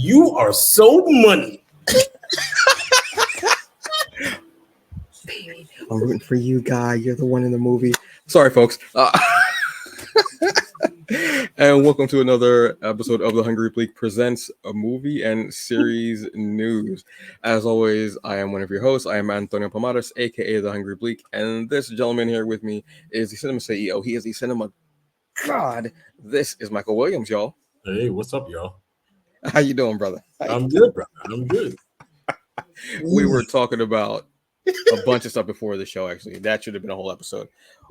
You are so money. Baby, I'm rooting for you, guy. You're the one in the movie. Sorry, folks. And welcome to another episode of The Hungry Bleak presents a movie and series news. As always, I am one of your hosts. I am Antonio Pomares, aka The Hungry Bleak, and this gentleman here with me is the cinema CEO. He is the cinema god. This is Michael Williams, y'all. Hey, what's up, y'all? How you doing, brother? I'm good, brother. I'm good. We were talking about a bunch of stuff before the show. Actually, that should have been a whole episode.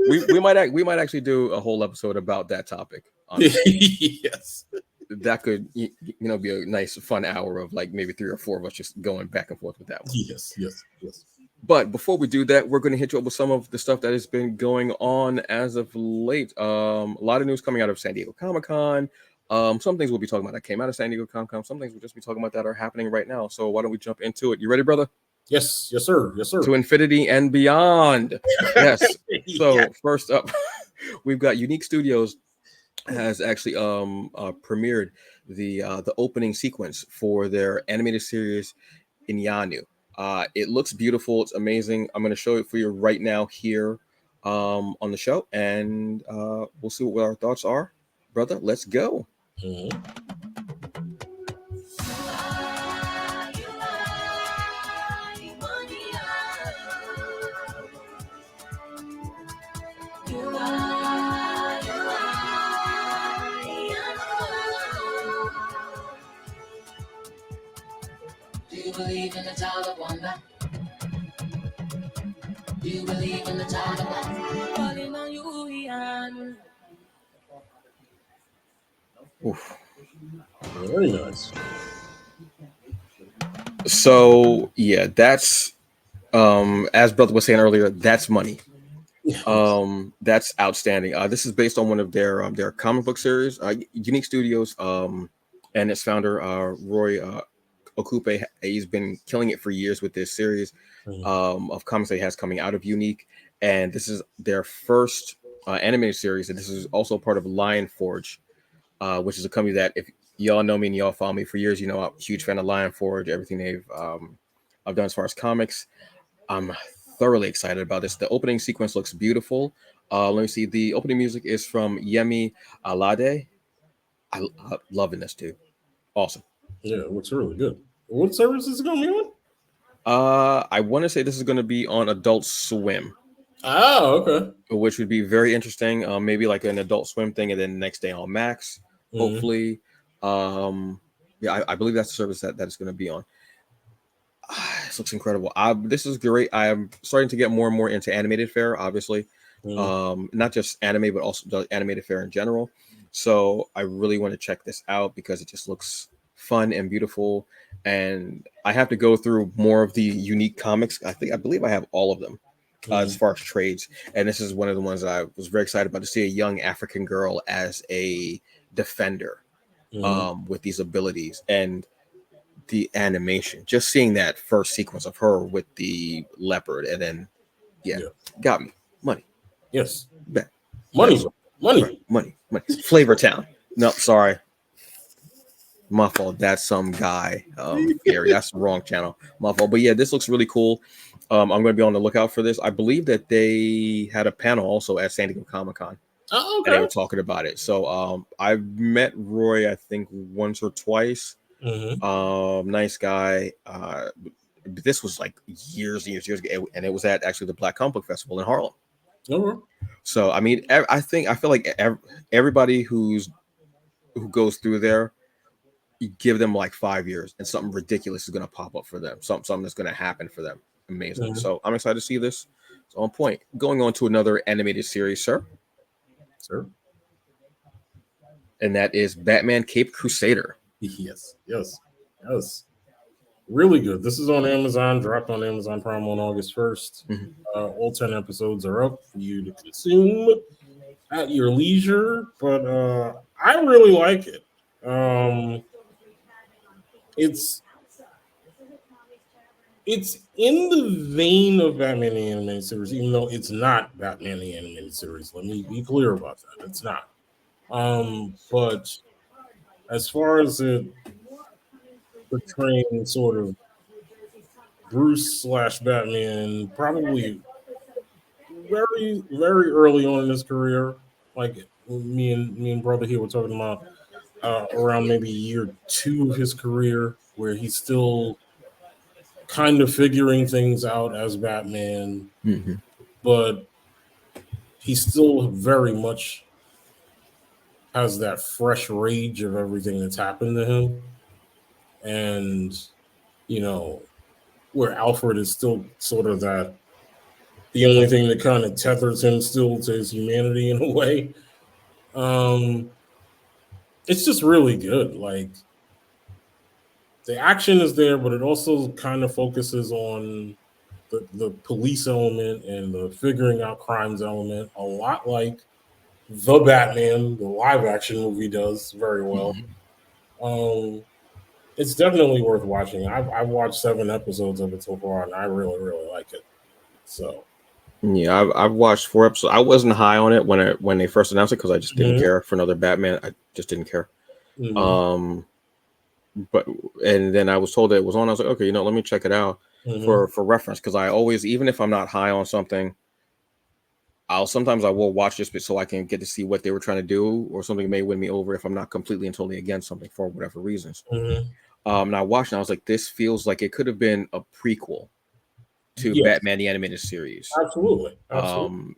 We might actually do a whole episode about that topic. Yes, that could be a nice fun hour of like maybe 3 or 4 of us just going back and forth with that one. Yes. But before we do that, we're going to hit you up with some of the stuff that has been going on as of late. A lot of news coming out of San Diego Comic-Con. Some things we'll be talking about that came out of San Diego Comic-Con. Some things we'll just be talking about that are happening right now. So why don't we jump into it? You ready, brother? Yes, sir. To infinity and beyond. Yes. So Yeah. First up, we've got Youneek Studios has actually premiered the opening sequence for their animated series Iyanu. It looks beautiful. It's amazing. I'm going to show it for you right now here on the show, and we'll see what our thoughts are. Brother, let's go. Mm-hmm. Do you believe in the child of wonder? Do you believe in the child of wonder? Calling on you, Iyanu. Oof. Very nice. So yeah, that's as brother was saying earlier, that's money. That's outstanding. This is based on one of their comic book series, Youneek Studios, and its founder Roy Okupe. He's been killing it for years with this series of comics that he has coming out of Youneek, and this is their first animated series, and this is also part of Lion Forge, which is a company that, if y'all know me and y'all follow me for years, you know I'm a huge fan of Lion Forge, everything I've done as far as comics. I'm thoroughly excited about this. The opening sequence looks beautiful. Let me see. The opening music is from Yemi Alade. I'm loving this too. Awesome. Yeah, it looks really good. What service is it going to be on? I want to say this is going to be on Adult Swim. Oh, okay. Which would be very interesting. Maybe like an Adult Swim thing, and then the next day on Max. Hopefully. Yeah, I believe that's the service that it's going to be on. This looks incredible. This is great. I am starting to get more and more into animated fare, obviously. Not just anime, but also the animated fare in general. So I really want to check this out because it just looks fun and beautiful. And I have to go through more of the Youneek comics. I believe I have all of them as far as trades. And this is one of the ones that I was very excited about, to see a young African girl as a defender with these abilities. And the animation, just seeing that first sequence of her with the leopard, and then got me. Money. Yes. Bet. Money. Flavor Town. No, sorry, my fault. That's some guy. Gary, that's the wrong channel. My fault. But yeah, this looks really cool. I'm going to be on the lookout for this. I believe that they had a panel also at San Diego Comic-Con. Oh, okay. And they were talking about it. So I've met Roy, I think, once or twice. Nice guy. This was like years ago, and it was at actually the Black Comic Book Festival in Harlem. So I mean, I feel like everybody who goes through there, you give them like 5 years, and something ridiculous is going to pop up for them. Something that's going to happen for them. Amazing. So I'm excited to see this. It's on point. Going on to another animated series, sir. And that is Batman Caped Crusader. Yes. Really good. This is on Amazon, dropped on Amazon Prime on August 1st. All 10 episodes are up for you to consume at your leisure, but I really like it. It's in the vein of Batman the Animated Series, even though it's not Batman the Animated Series. Let me be clear about that. It's not. But as far as it portraying sort of Bruce slash Batman probably very, very early on in his career. Like me and brother here were talking about around maybe year 2 of his career, where he's still kind of figuring things out as Batman, but he still very much has that fresh rage of everything that's happened to him. And, where Alfred is still sort of that, the only thing that kind of tethers him still to his humanity in a way. It's just really good. Like, the action is there, but it also kind of focuses on the police element and the figuring out crimes element, a lot like the Batman, the live action movie, does very well. It's definitely worth watching. I've watched 7 episodes of it so far, and I really, really like it. So yeah, I've watched 4 episodes. I wasn't high on it when they first announced it because I just didn't care for another Batman. I just didn't care. But then I was told that it was on. I was like, okay, let me check it out for reference, because I always, even if I'm not high on something, I will watch this bit so I can get to see what they were trying to do, or something may win me over if I'm not completely and totally against something for whatever reasons. And I watched and I was like, this feels like it could have been a prequel to Batman the Animated Series. Absolutely.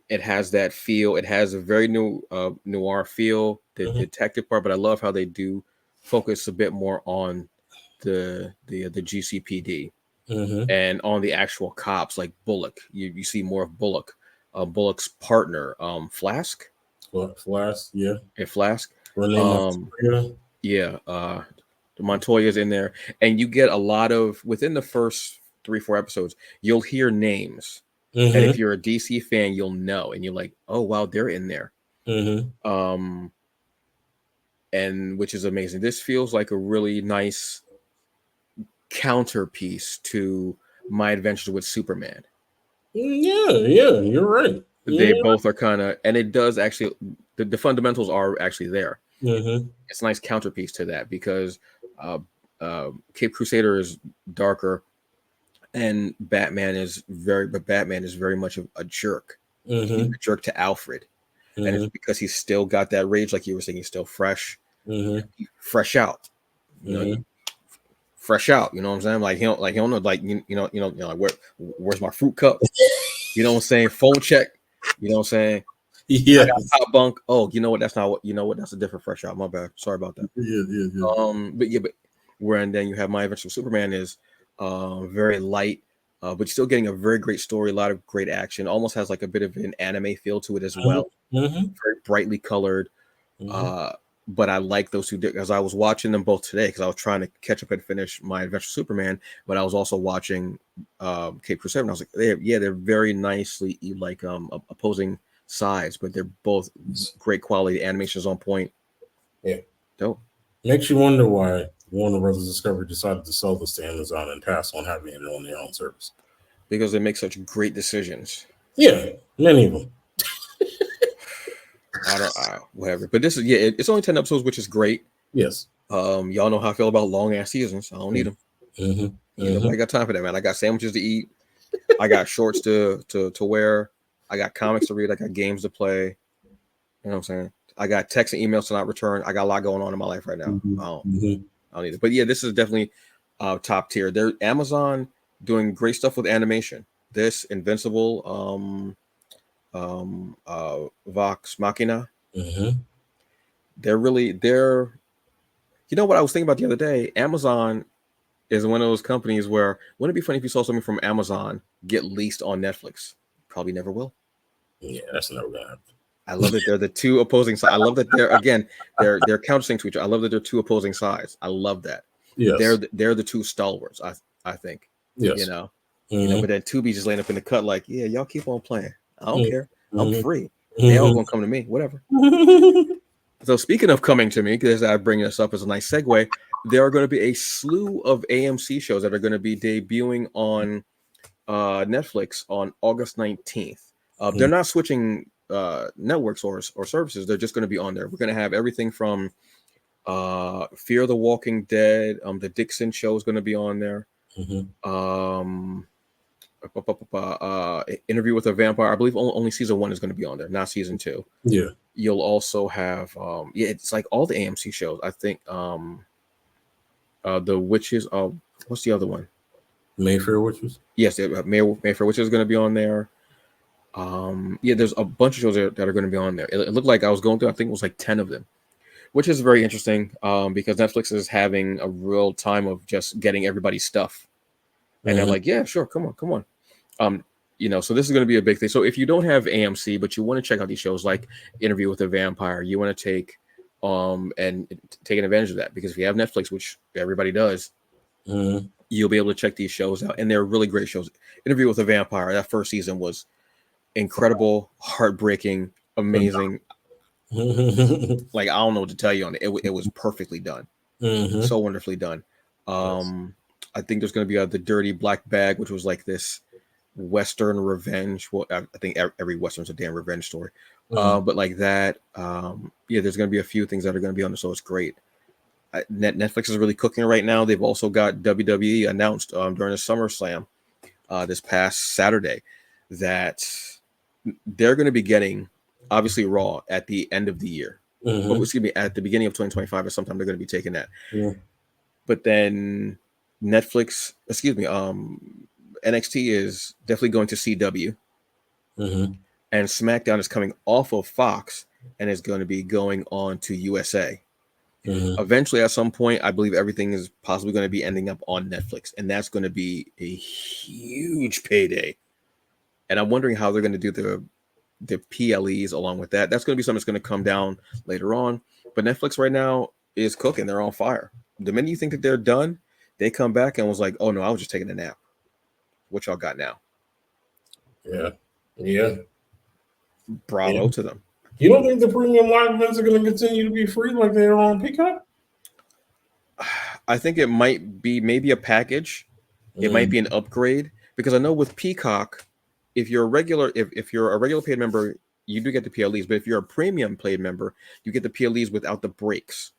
It has that feel. It has a very noir feel, the detective part, but I love how they do focus a bit more on the GCPD and on the actual cops, like Bullock. You see more of Bullock. Bullock's partner, Flask. Flask, yeah. And Flask. Yeah. The Montoya's in there, and you get a lot of, within the first 3-4 episodes, you'll hear names that if you're a DC fan, you'll know, and you're like, oh wow, they're in there. And which is amazing. This feels like a really nice counterpiece to My Adventures with Superman. Yeah, you're right. They both are kind of, and it does actually, the fundamentals are actually there. It's a nice counterpiece to that, because Cape Crusader is darker, and Batman is very much a jerk. He's a jerk to Alfred, and it's because he's still got that rage, like you were saying. He's still fresh, fresh out, fresh out. You know what I'm saying? Like he don't know, like like where's my fruit cup? You know what I'm saying? Phone check. You know what I'm saying? Yeah. I got top bunk. Oh, you know what? That's not what. You know what? That's a different fresh out. My bad. Sorry about that. Yeah. But where, and then you have My Adventure with Superman is very light, but still getting a very great story, a lot of great action. Almost has like a bit of an anime feel to it as well. Very brightly colored. But I like those two, because I was watching them both today, because I was trying to catch up and finish My Adventure with Superman, but I was also watching Cape Crusader, and I was like, they're very nicely like opposing sides, but they're both great quality. Animation's on point. Yeah. Dope. Makes you wonder why Warner Brothers Discovery decided to sell this to Amazon and pass on having it on their own service. Because they make such great decisions. Yeah, many of them. Whatever. But this is, it's only 10 episodes, which is great. Yes. Y'all know how I feel about long ass seasons. I don't need them. Nobody got time for that, man. I got sandwiches to eat. I got shorts to wear. I got comics to read. I got games to play. You know what I'm saying? I got texts and emails to not return. I got a lot going on in my life right now. I don't need it. But yeah, this is definitely top tier. They're Amazon doing great stuff with animation. This Invincible, Vox Machina. They're you know what I was thinking about the other day? Amazon is one of those companies where, wouldn't it be funny if you saw something from Amazon get leased on Netflix? Probably never will. Yeah, that's never gonna happen. I love that they're the two opposing sides. I love that they're countersigning to each other. I love that they're two opposing sides. I love that. Yes. They're the two stalwarts, I think. Yes. You know, but then Tubi just laying up in the cut like, yeah, y'all keep on playing. I don't care. I'm free. They all gonna come to me. Whatever. So speaking of coming to me, because I bring this up as a nice segue, there are going to be a slew of AMC shows that are going to be debuting on Netflix on August 19th. They're not switching networks or services. They're just going to be on there. We're going to have everything from Fear the Walking Dead. The Dixon Show is going to be on there. Interview with a Vampire. I believe only season 1 is going to be on there, not season 2. Yeah. You'll also have it's like all the AMC shows. I think the Witches. What's the other one? Mayfair Witches. Yes, Mayfair Witches is going to be on there. There's a bunch of shows that are going to be on there. It looked like I was going through. I think it was like 10 of them, which is very interesting because Netflix is having a real time of just getting everybody's stuff, and they're like, yeah, sure, come on. So this is going to be a big thing. So if you don't have AMC, but you want to check out these shows like Interview with a Vampire, you want to take and taking advantage of that, because if you have Netflix, which everybody does, you'll be able to check these shows out, and they're really great shows. Interview with a Vampire, that first season was incredible, heartbreaking, amazing. Like, I don't know what to tell you on it. It was perfectly done, so wonderfully done. I think there's going to be the Dirty Black Bag, which was like this Western revenge. Well, I think every Western's a damn revenge story, but like that. There's going to be a few things that are going to be on the show. It's great. Netflix is really cooking right now. They've also got WWE announced during the SummerSlam this past Saturday that they're going to be getting, obviously, Raw at the end of the year. Well, excuse me, at the beginning of 2025 or sometime they're going to be taking that. But then NXT is definitely going to CW, and SmackDown is coming off of Fox and is going to be going on to USA. Eventually, at some point, I believe everything is possibly going to be ending up on Netflix, and that's going to be a huge payday. And I'm wondering how they're going to do the PLEs along with that. That's going to be something that's going to come down later on. But Netflix right now is cooking. They're on fire. The minute you think that they're done, they come back and was like, oh, no, I was just taking a nap. What y'all got now? Yeah. Bravo to them. You don't think the premium live events are going to continue to be free like they are on Peacock? I think it might be maybe a package. It might be an upgrade, because I know with Peacock, if you're a regular paid member, you do get the PLEs. But if you're a premium paid member, you get the PLEs without the breaks.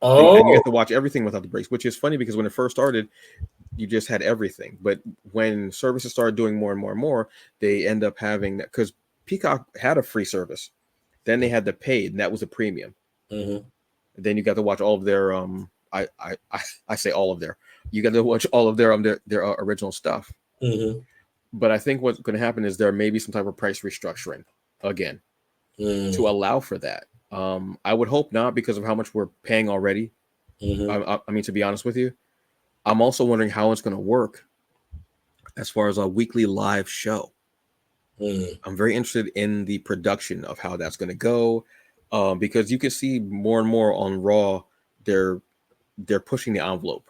And you get to watch everything without the breaks, which is funny because when it first started, you just had everything. But when services started doing more and more and more, they end up having that, because Peacock had a free service. Then they had the paid, and that was a premium. Then you got to watch all of their I say all of their. You got to watch all of their original stuff. But I think what's going to happen is there may be some type of price restructuring again to allow for that. I would hope not, because of how much we're paying already. I mean, to be honest with you, I'm also wondering how it's going to work as far as a weekly live show. I'm very interested in the production of how that's going to go, because you can see more and more on Raw, they're pushing the envelope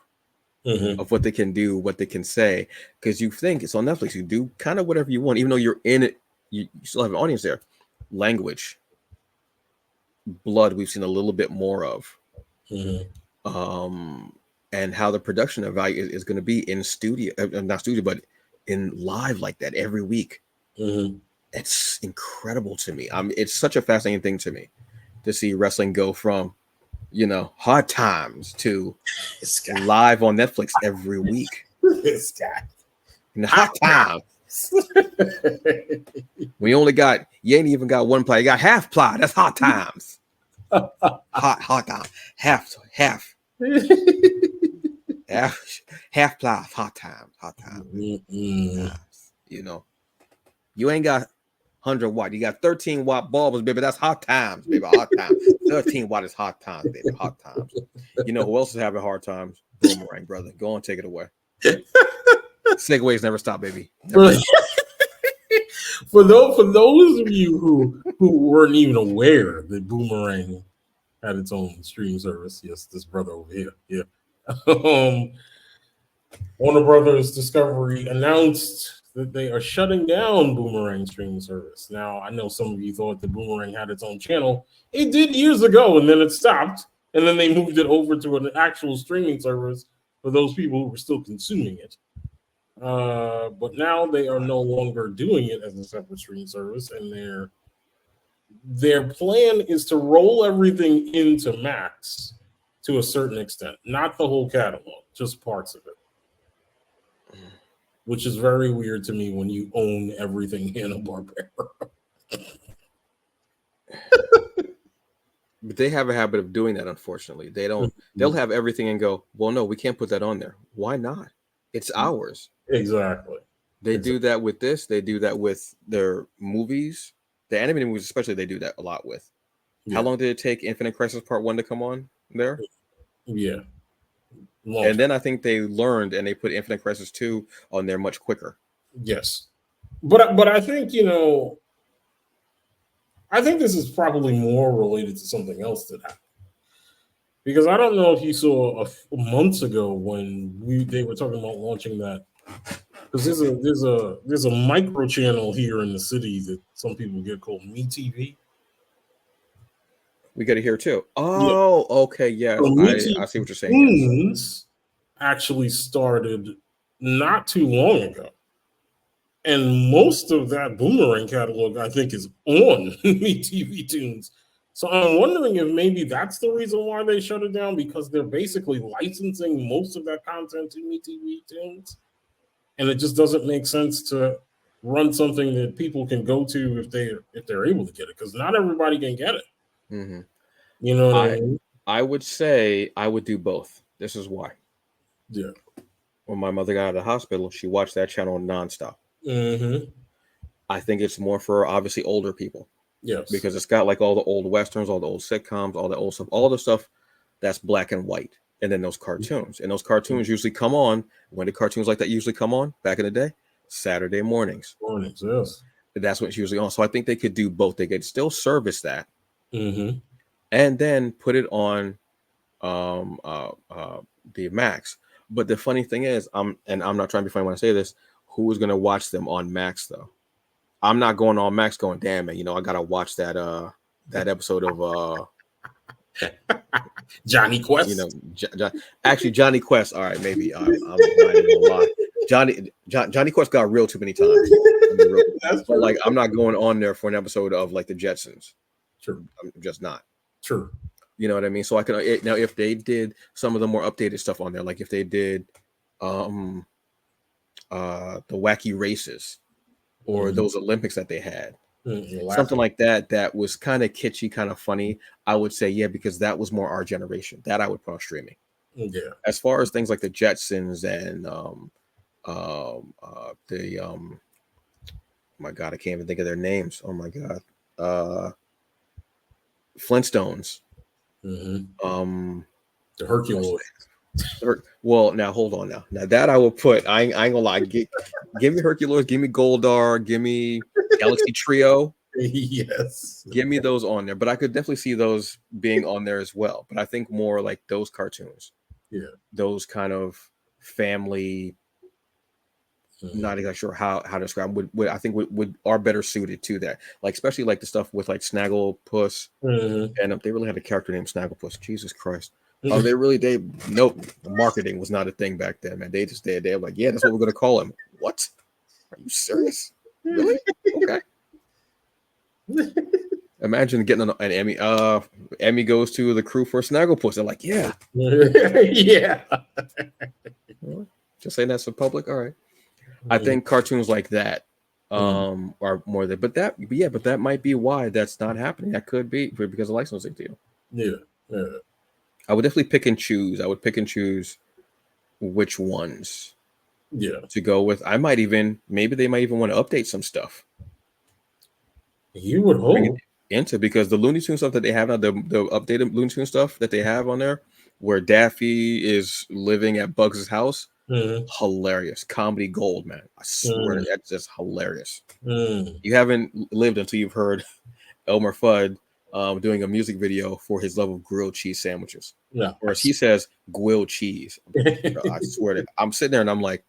of what they can do, what they can say, because you think it's on Netflix, you do kind of whatever you want, even though you're in it, you still have an audience there. Language, blood, we've seen a little bit more of, and how the production of value is going to be in studio, not studio, but in live like that every week. It's incredible to me. It's such a fascinating thing to me to see wrestling go from, hard times to live on Netflix every week. This guy. Hot times. You ain't even got one ply. You got half ply. That's hot times. hot time. Half ply. Hot times. You ain't got 100 watt. You got 13 watt bulbs, baby. That's hot times, baby. Hot times. 13 watt is hot times, baby. Hot times. You know who else is having hard times? Boomerang, brother. Go on, take it away. Segways never stop, baby. Never stop. For those of you who weren't even aware that Boomerang had its own streaming service, yes, this brother over here, Warner Brothers Discovery announced that they are shutting down Boomerang streaming service. Now, I know some of you thought that Boomerang had its own channel. It did years ago, and then it stopped, and then they moved it over to an actual streaming service for those people who were still consuming it. But now they are no longer doing it as a separate streaming service, and their plan is to roll everything into Max to a certain extent, not the whole catalog, just parts of it. Which is very weird to me when you own everything Hanna-Barbera. But they have a habit of doing that, unfortunately. They'll have everything and go, well, no, we can't put that on there. Why not? It's ours. Exactly. They do that with this. They do that with their movies. The animated movies, especially, they do that a lot with. Yeah. How long did it take Infinite Crisis Part 1 to come on there? Yeah. And then I think they learned and they put Infinite Crisis 2 on there much quicker. Yes. But I think, I think this is probably more related to something else that happened. Because I don't know if you saw months ago when they were talking about launching that. Because there's a micro channel here in the city that some people get called MeTV. We got it here too. Oh, yeah. Okay, yes. So I see what you're saying. Yes. Actually started not too long ago. And most of that Boomerang catalog, I think, is on MeTV Tunes. So I'm wondering if maybe that's the reason why they shut it down, because they're basically licensing most of that content to MeTV Tunes. And it just doesn't make sense to run something that people can go to if they're able to get it, because not everybody can get it. Mm-hmm. You know what I mean? I would say I would do both. This is why. Yeah. When my mother got out of the hospital, she watched that channel nonstop. Mm-hmm. I think it's more for obviously older people. Yes. Because it's got like all the old westerns, all the old sitcoms, all the old stuff, all the stuff that's black and white. And then those cartoons. And those cartoons usually come on. When did cartoons like that usually come on back in the day? Saturday mornings. Mornings, yes. That's what it's usually on. So I think they could do both. They could still service that. Mm-hmm. And then put it on the Max. But the funny thing is, I'm not trying to be funny when I say this, who is going to watch them on Max though? I'm not going on Max going, damn man, I gotta watch that episode of Johnny Quest. Actually Johnny Quest. All right, maybe I'm lying a lot. Johnny Quest got real too many times. But like I'm not going on there for an episode of like the Jetsons. True. I'm just not. True. You know what I mean? So I can now if they did some of the more updated stuff on there, like if they did the wacky races or those Olympics that they had, something like that was kind of kitschy, kind of funny, I would say yeah, because that was more our generation. That I would put on streaming. Yeah. As far as things like the Jetsons and my God, I can't even think of their names. Oh my God, Flintstones. Mm-hmm. The Hercules. Well, now hold on. Now that I will put. I ain't gonna lie. Give me Hercules. Give me Goldar. Give me Galaxy Trio. Yes. Give me those on there. But I could definitely see those being on there as well. But I think more like those cartoons. Yeah. Those kind of family. Not exactly sure how to describe would I think would are better suited to that, like especially like the stuff with like Snagglepuss, and they really had a character named Snagglepuss. Jesus Christ, nope, marketing was not a thing back then, man. They're like, yeah, that's what we're gonna call him. What? Are you serious? Really? Okay. Imagine getting an Emmy. Emmy goes to the crew for Snagglepuss. They're like, yeah, yeah. Just saying that's for public. All right. I think cartoons like that are more than, but that might be why that's not happening. That could be because of licensing deal. Yeah. I would definitely pick and choose. I would pick and choose which ones to go with. Maybe they might even want to update some stuff. You would hope. Because the Looney Tunes stuff that they have now, the updated Looney Tunes stuff that they have on there, where Daffy is living at Bugs' house. Hilarious comedy gold, man. I swear that's just hilarious. You haven't lived until you've heard Elmer Fudd doing a music video for his love of grilled cheese sandwiches. Yeah, or as he says, grilled cheese. I swear that I'm sitting there and I'm like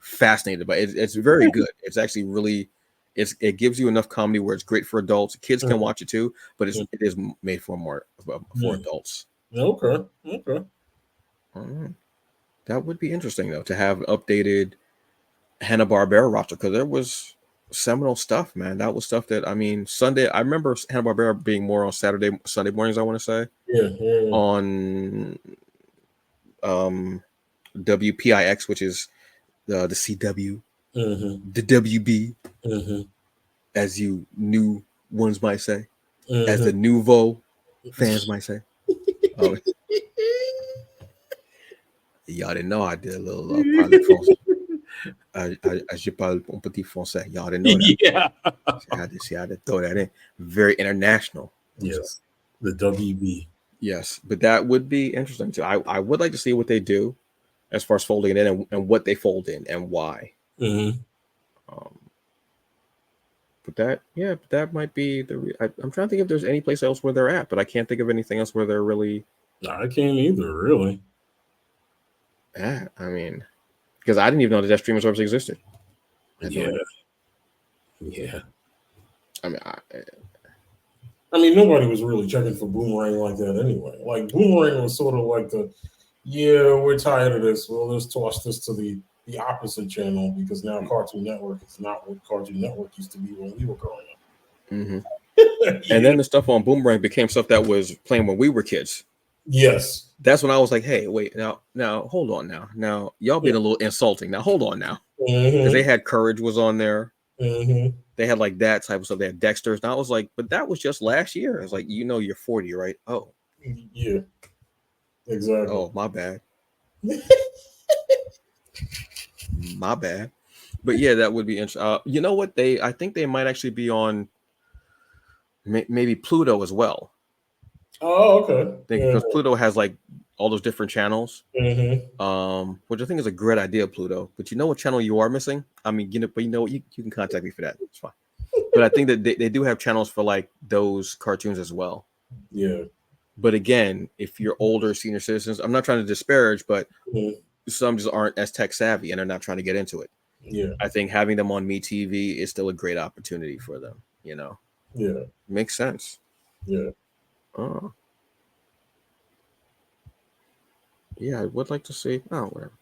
fascinated by it. It's very good. It's actually really it gives you enough comedy where it's great for adults. Kids can watch it too, but it is made for adults. Okay. That would be interesting, though, to have updated Hanna-Barbera roster, because there was seminal stuff, man. That was stuff that, Sunday, I remember Hanna-Barbera being more on Sunday mornings, I want to say. Yeah. on WPIX, which is the CW, the WB, as you new ones might say, as the nouveau fans might say. Y'all didn't know I did a little parler français. Je parle un petit français. Y'all didn't know that. Yeah. See, I had to throw that in. Very international. Yes. The WB. Yes, but that would be interesting too. I would like to see what they do as far as folding it in and what they fold in and why. But that might be I'm trying to think if there's any place else where they're at, but I can't think of anything else where they're really. No, I can't either, really. Yeah, I mean, because I didn't even know that streaming service existed. Yeah. I mean, nobody was really checking for Boomerang like that anyway. Like Boomerang was sort of like we're tired of this. Well, let's toss this to the opposite channel because now Cartoon Network is not what Cartoon Network used to be when we were growing up. And then the stuff on Boomerang became stuff that was playing when we were kids. Yes. That's when I was like, hey, wait, now hold on now y'all being a little insulting. Now hold on now. Because they had Courage was on there. They had like that type of stuff. They had Dexter's. And I was like, but that was just last year. It's like, you're 40, right? Oh. Yeah. Exactly. Oh, my bad. My bad. But yeah, that would be interesting. You know what? I think they might actually be on maybe Pluto as well. Oh, okay. Because Pluto has like all those different channels. Which I think is a great idea, Pluto. But you know what channel you are missing? I mean, but you can contact me for that. It's fine. But I think that they do have channels for like those cartoons as well. Yeah. But again, if you're older senior citizens, I'm not trying to disparage, but some just aren't as tech savvy and they're not trying to get into it. Yeah. I think having them on MeTV is still a great opportunity for them, Yeah. Makes sense. Yeah. Oh. Yeah, I would like to see. Oh, whatever.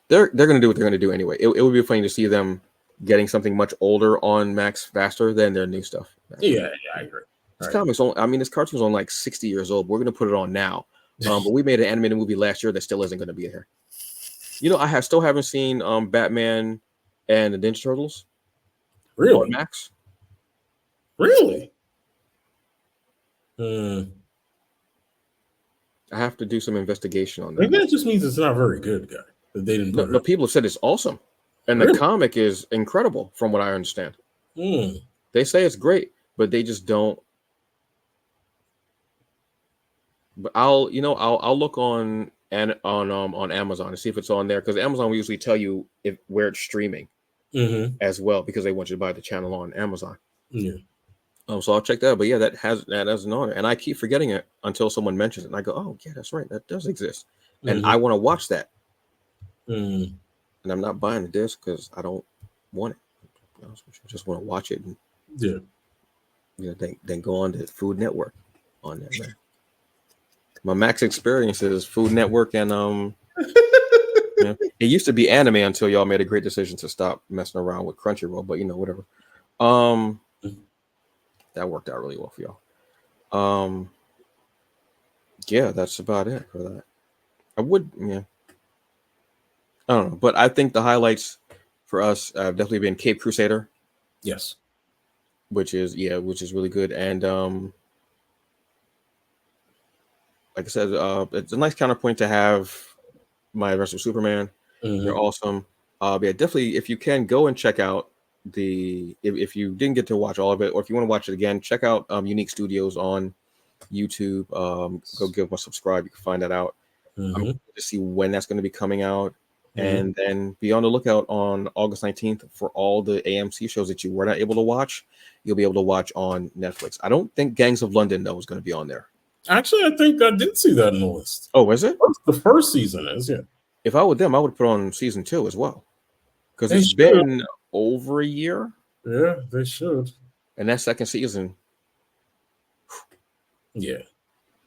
They're gonna do what they're gonna do anyway. It would be funny to see them getting something much older on Max faster than their new stuff. Yeah, I agree. This comics this cartoon's on like 60 years old. We're gonna put it on now. But we made an animated movie last year that still isn't gonna be here. I still haven't seen Batman and the Ninja Turtles. Really? On Max. Really? I have to do some investigation on that. Maybe that just means it's not very good, guy. That they didn't put but people have said it's awesome. And the comic is incredible from what I understand. They say it's great, but they just don't. But I'll look on Amazon and see if it's on there, because Amazon will usually tell you where it's streaming as well, because they want you to buy the channel on Amazon. Yeah. So I'll check that out. But yeah, that has an on there, and I keep forgetting it until someone mentions it, and I go, oh yeah, that's right, that does exist, and I want to watch that. And I'm not buying the disc because I don't want it. I just want to watch it and then go on to Food Network on that, man. My Max experience is Food Network and it used to be anime until y'all made a great decision to stop messing around with Crunchyroll, but whatever. That worked out really well for y'all. Yeah, that's about it for that. I don't know, but I think the highlights for us have definitely been Cape Crusader. Yes. Which is really good. And like I said, it's a nice counterpoint to have My Adventures with Superman. They're awesome. Yeah, definitely, if you can, go and check out if you didn't get to watch all of it, or if you want to watch it again, check out Youneek Studios on YouTube. Go give them a subscribe. You can find that out. I'm going to see when that's going to be coming out. And then be on the lookout on August 19th for all the AMC shows that you were not able to watch. You'll be able to watch on Netflix. I don't think Gangs of London, though, is going to be on there. Actually, I think I did see that in the list. Oh, is it? The first season is, yeah. If I were them, I would put on season 2 as well. Because it's been over a year. Yeah, they should. And that second season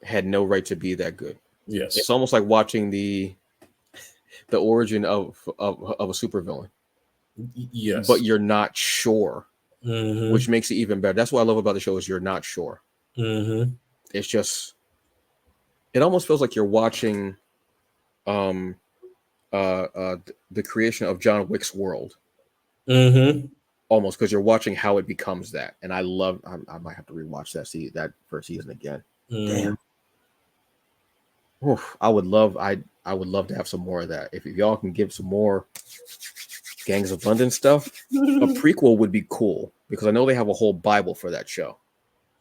had no right to be that good. Yes. It's almost like watching the origin of a supervillain. Yes. But you're not sure, which makes it even better. That's what I love about the show is you're not sure. It's just it almost feels like you're watching the creation of John Wick's world. Mm-hmm. Almost, because you're watching how it becomes that. And I might have to rewatch that first season again. Damn. Oof, I would love to have some more of that. If y'all can give some more Gangs of London stuff, a prequel would be cool, because I know they have a whole Bible for that show.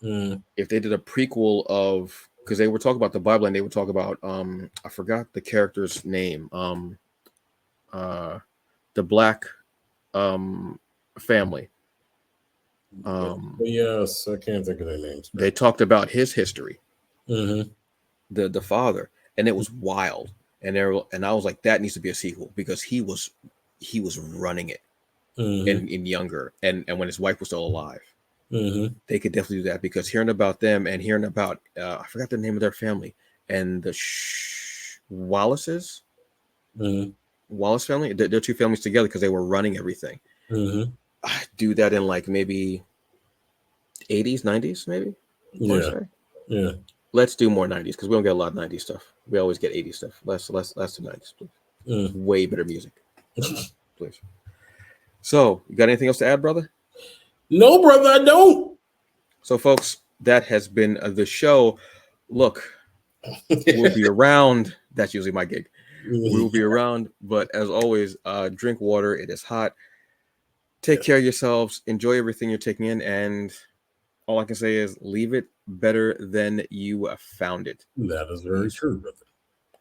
If they did a prequel of, because they were talking about the Bible, and they would talk about I forgot the character's name, the black family. Yes, I can't think of their names. They talked about his history, Mm-hmm. the father, and it was wild. And I was like, that needs to be a sequel, because he was running it in younger, and when his wife was still alive. They could definitely do that, because hearing about them and hearing about I forgot the name of their family, and the Wallaces, Wallace family. They're two families together because they were running everything. Do that in like maybe 80s, 90s, maybe. Yeah. Let's do more 90s, because we don't get a lot of 90s stuff. We always get 80s stuff. Less to 90s, please. Way better music, please. So, you got anything else to add, brother? No, brother, I don't. So, folks, that has been the show. Look, we'll be around. That's usually my gig. We'll be around, but as always, drink water. It is hot. Take care of yourselves. Enjoy everything you're taking in, and all I can say is leave it better than you found it. That is very true, brother.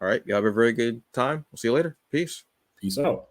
All right. You have a very good time. We'll see you later. Peace. Peace out.